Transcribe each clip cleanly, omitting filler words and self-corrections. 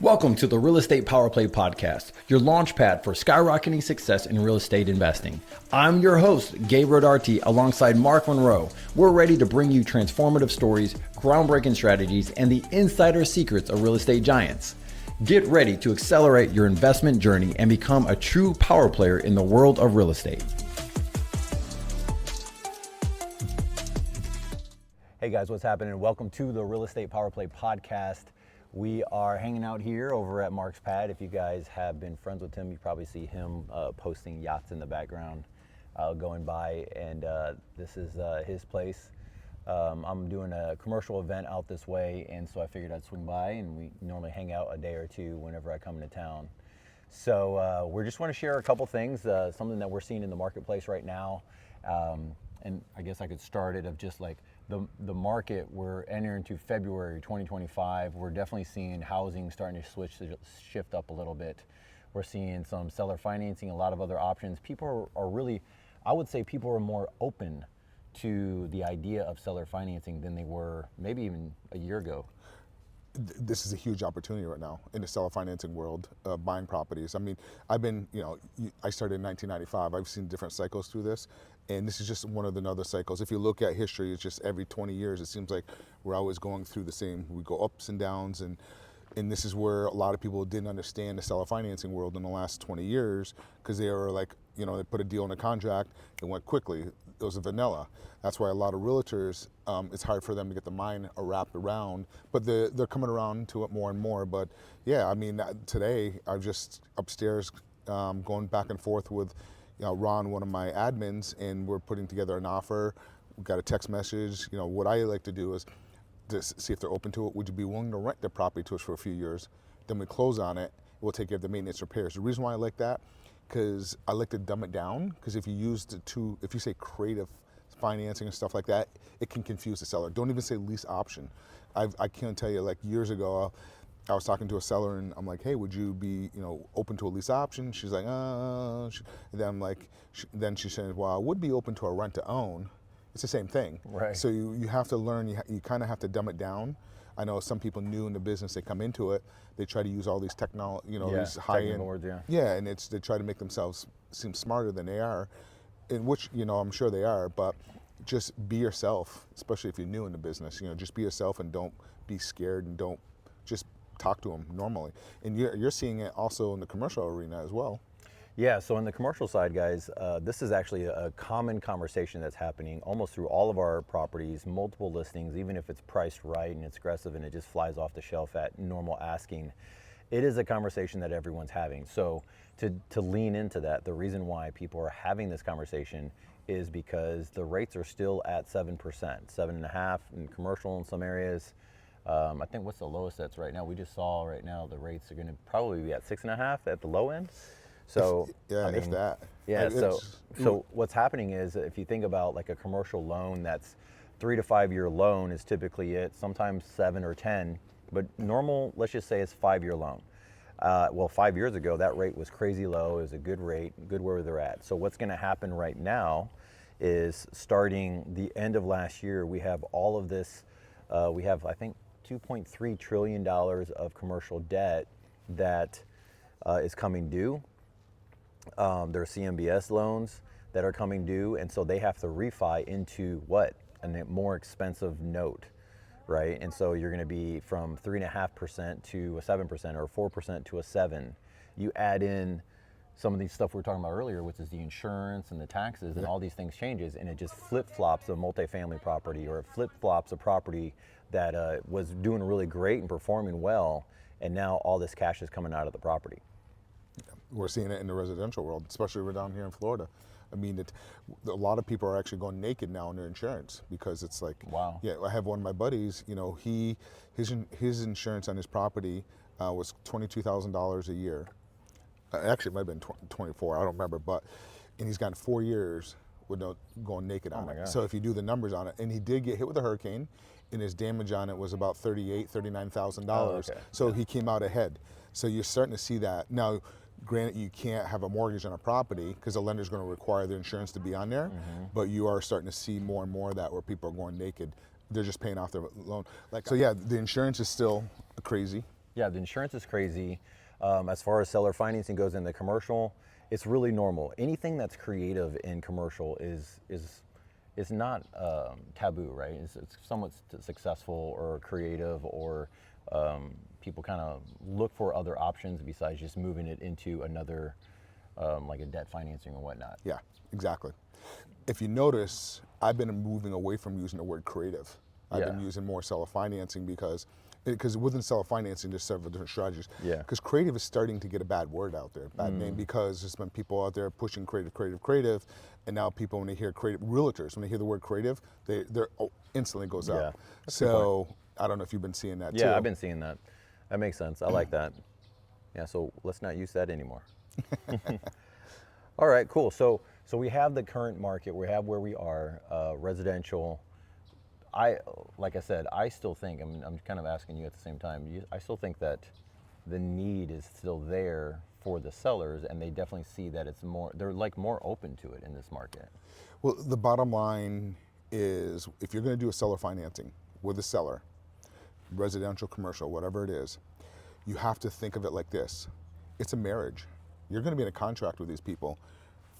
Welcome to the Real Estate Power Play Podcast, your launch pad for skyrocketing success in real estate investing. I'm your host, Gabe Rodarte, alongside Mark Monroe. We're ready to bring you transformative stories, groundbreaking strategies, and the insider secrets of real estate giants. Get ready to accelerate your investment journey and become a true power player in the world of real estate. Hey guys, what's happening? Welcome to the Real Estate Power Play Podcast. We are hanging out here over at Mark's pad. If you guys have been friends with him, you probably see him posting yachts in the background going by, and this is his place. I'm doing a commercial event out this way, and so I figured I'd swing by, and we normally hang out a day or two whenever I come into town. So we just want to share a couple things, something that we're seeing in the marketplace right now. And I guess I could start it of just like the market. We're entering into February 2025. We're definitely seeing housing starting to shift up a little bit. We're seeing some seller financing, a lot of other options. People are really, I would say people are more open to the idea of seller financing than they were maybe even a year ago. This is a huge opportunity right now in the seller financing world, buying properties. I mean, I've been, I started in 1995. I've seen different cycles through this, and this is just one of the other cycles. If you look at history, it's just every 20 years, it seems like we're always going through the same. We go ups and downs, and this is where a lot of people didn't understand the seller financing world in the last 20 years because they were like, they put a deal in a contract, it went quickly. It was a vanilla. That's why a lot of realtors, it's hard for them to get the mind wrapped around, but they're coming around to it more and more. But yeah, I mean, today I'm just upstairs going back and forth with Ron, one of my admins, and we're putting together an offer. We've got a text message. What I like to do is just see if they're open to it. Would you be willing to rent the property to us for a few years? Then we close on it. We'll take care of the maintenance repairs. The reason why I like that, because I like to dumb it down, because if you if you say creative financing and stuff like that, it can confuse the seller. Don't even say lease option. I can't tell you, like years ago, I was talking to a seller and I'm like, hey, would you be open to a lease option? She's like, and then I'm like, then she said, well, I would be open to a rent to own. It's the same thing. Right. So you have to learn, you kind of have to dumb it down. I know some people new in the business, they come into it, they try to use all these these high-end words, and they try to make themselves seem smarter than they are, in which I'm sure they are, but just be yourself, especially if you're new in the business. Just be yourself and don't be scared, and don't just talk to them normally. And you're seeing it also in the commercial arena as well. Yeah, so on the commercial side, guys, this is actually a common conversation that's happening almost through all of our properties, multiple listings, even if it's priced right and it's aggressive and it just flies off the shelf at normal asking. It is a conversation that everyone's having. So to lean into that, the reason why people are having this conversation is because the rates are still at 7%, 7.5% in commercial in some areas. I think what's the lowest that's right now? We just saw right now the rates are going to probably be at 6.5% at the low end. So if that. Yeah. So what's happening is, if you think about like a commercial loan, that's 3 to 5 year loan is typically it. Sometimes 7 or 10, but normal, let's just say it's 5-year loan. Well, 5 years ago, that rate was crazy low. It was a good rate, good where they're at. So what's going to happen right now is, starting the end of last year, we have all of this. We have, I think, $2.3 trillion of commercial debt that is coming due. There are CMBS loans that are coming due, and so they have to refi into what? A more expensive note, right? And so you're going to be from 3.5% to a 7%, or 4% to a 7%. You add in some of these stuff we were talking about earlier, which is the insurance and the taxes, and all these things changes, and it just flip-flops a multifamily property, or it flip-flops a property that was doing really great and performing well, and now all this cash is coming out of the property. We're seeing it in the residential world, especially we're down here in Florida. I mean, a lot of people are actually going naked now on their insurance, because it's like, wow. Yeah, I have one of my buddies, his insurance on his property was $22,000 a year. Actually, it might have been 24, I don't remember, and he's gotten 4 years with going naked on it. So if you do the numbers on it, and he did get hit with a hurricane, and his damage on it was about $39,000. So he came out ahead. So you're starting to see that. Now, granted, you can't have a mortgage on a property because the lender's going to require the insurance to be on there, but you are starting to see more and more of that, where people are going naked. They're just paying off their loan. So yeah, the insurance is still crazy. Yeah, the insurance is crazy. As far as seller financing goes in the commercial, it's really normal. Anything that's creative in commercial is not taboo, right? It's somewhat successful or creative, or people kind of look for other options besides just moving it into another, like a debt financing or whatnot. Yeah, exactly. If you notice, I've been moving away from using the word creative. I've been Yeah. using more seller financing because within seller financing there's several different strategies. Yeah. Because creative is starting to get a bad word out there, bad name, because there's been people out there pushing creative, and now people, when they hear creative, realtors, when they hear the word creative, they're instantly goes Yeah, up. that's a good point. So I don't know if you've been seeing that too. Yeah, I've been seeing that. That makes sense. I like that. Yeah, so let's not use that anymore. All right, cool. So we have the current market. We have where we are, residential. Like I said, I still think. I'm kind of asking you at the same time. I still think that the need is still there for the sellers, and they definitely see that it's more. They're like more open to it in this market. Well, the bottom line is, if you're going to do a seller financing with a seller, residential, commercial, whatever it is, you have to think of it like this. It's a marriage. You're going to be in a contract with these people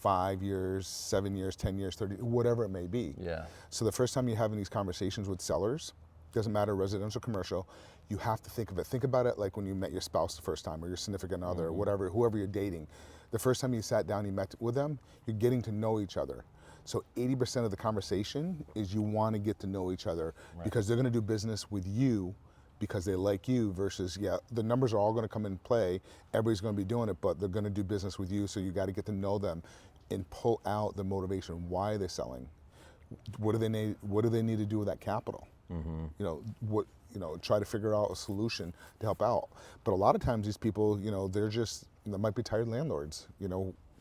5 years, 7 years, 10 years, 30, whatever it may be. Yeah. So the first time you're having these conversations with sellers, doesn't matter, residential, commercial, you have to think of it. Think about it like when you met your spouse the first time, or your significant other, or whatever, whoever you're dating. The first time you sat down, you met with them, you're getting to know each other. So 80% of the conversation is you want to get to know each other, because they're going to do business with you because they like you, versus, yeah, the numbers are all going to come in play. Everybody's going to be doing it, but they're going to do business with you. So you got to get to know them and pull out the motivation. Why are they selling? What do they need? What do they need to do with that capital? Try to figure out a solution to help out. But a lot of times these people, they might be tired landlords,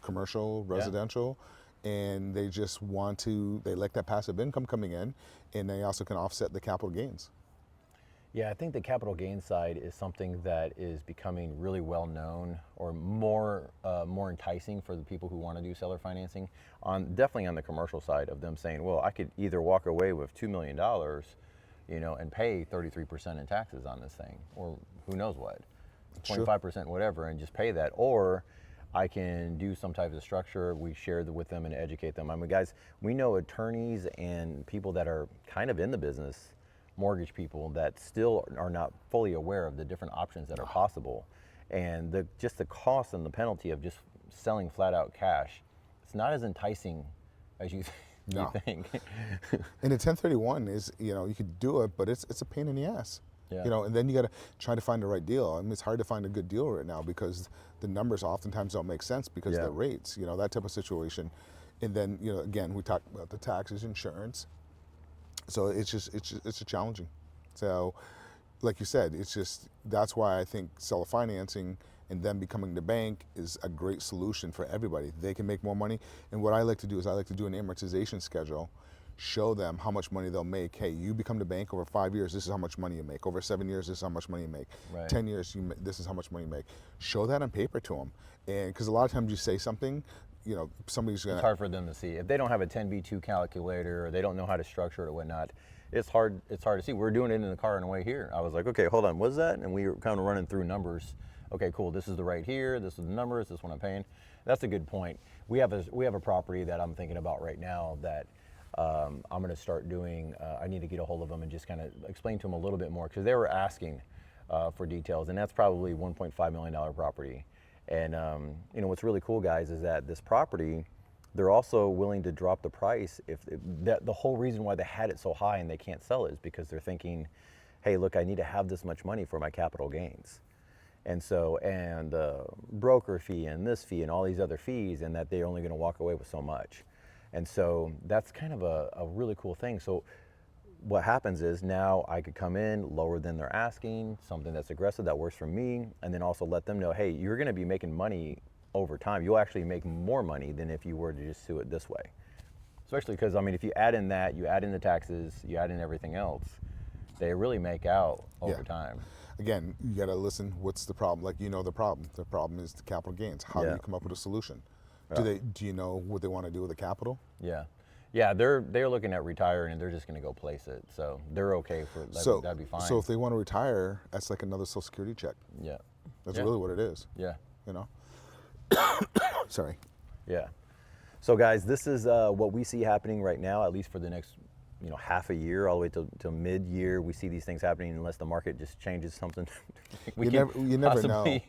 commercial, residential, and they just they like that passive income coming in, and they also can offset the capital gains. Yeah, I think the capital gain side is something that is becoming really well known, or more enticing for the people who want to do seller financing. Definitely on the commercial side of them saying, well, I could either walk away with $2 million, and pay 33% in taxes on this thing, or who knows what, 25%, whatever, and just pay that, or I can do some type of structure. We share with them and educate them. I mean, guys, we know attorneys and people that are kind of in the business, mortgage people, that still are not fully aware of the different options that are possible, and just the cost and the penalty of just selling flat out cash. It's not as enticing as you think. And the 1031 is, you could do it, but it's a pain in the ass. Yeah. And then you got to try to find the right deal. I mean, it's hard to find a good deal right now because the numbers oftentimes don't make sense because of the rates, that type of situation. And then, again, we talked about the taxes, insurance. So it's challenging. So, like you said, that's why I think seller financing and then becoming the bank is a great solution for everybody. They can make more money. And what I like to do is I like to do an amortization schedule, show them how much money they'll make. Hey, you become the bank over 5 years, this is how much money you make. Over 7 years, this is how much money you make. Right. 10 years, this is how much money you make. Show that on paper to them. And because a lot of times you say something, somebody's going to... It's hard for them to see. If they don't have a 10B2 calculator, or they don't know how to structure it or whatnot, it's hard to see. We're doing it in the car on the way here. I was like, okay, hold on, what's that? And we were kind of running through numbers. Okay, cool, this is the right here, this is the numbers, this is what I'm paying. That's a good point. We have a property that I'm thinking about right now that I'm going to start doing. I need to get a hold of them and just kind of explain to them a little bit more, because they were asking for details, and that's probably $1.5 million property. And what's really cool, guys, is that this property, they're also willing to drop the price if the whole reason why they had it so high and they can't sell it is because they're thinking, hey, look, I need to have this much money for my capital gains. And so, broker fee and this fee and all these other fees, and that they're only going to walk away with so much. And so that's kind of a really cool thing. So what happens is now I could come in lower than they're asking, something that's aggressive that works for me, and then also let them know, hey, you're going to be making money over time. You'll actually make more money than if you were to just do it this way. Especially because, if you add in that, you add in the taxes, you add in everything else, they really make out over time. Again, you got to listen, what's the problem? Like, the problem. The problem is the capital gains. How do you come up with a solution? Do you know what they want to do with the capital? Yeah. Yeah, they're looking at retiring and they're just going to go place it. So they're okay for that. So That'd be fine. So if they want to retire, that's like another Social Security check. Yeah. That's Yeah. really what it is. Yeah. You know. Sorry. Yeah. So guys, this is what we see happening right now, at least for the next, half a year, all the way to mid-year. We see these things happening unless the market just changes something. You never know.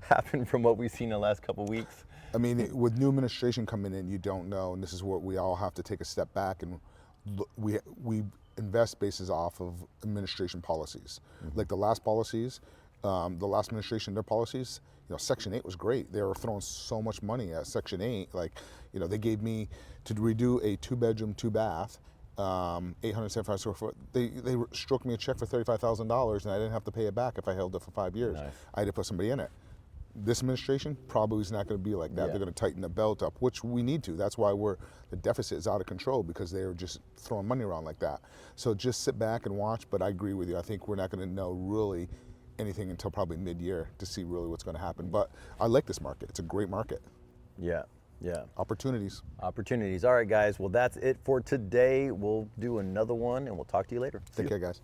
Happen from what we've seen in the last couple weeks. I mean, with new administration coming in, you don't know, and this is what we all have to take a step back and we invest bases off of administration policies. Mm-hmm. Like the last policies, the last administration, their policies, Section 8 was great. They were throwing so much money at Section 8. Like, they gave me to redo a 2-bedroom, 2-bath, 875 square foot. They stroked me a check for $35,000, and I didn't have to pay it back if I held it for 5 years. Nice. I had to put somebody in it. This administration probably is not going to be like that. Yeah. They're going to tighten the belt up, which we need to. That's why the deficit is out of control, because they're just throwing money around like that. So just sit back and watch. But I agree with you. I think we're not going to know really anything until probably mid-year to see really what's going to happen. But I like this market. It's a great market. Yeah. Yeah. Opportunities. Opportunities. All right, guys. Well, that's it for today. We'll do another one, and we'll talk to you later. Take care, guys.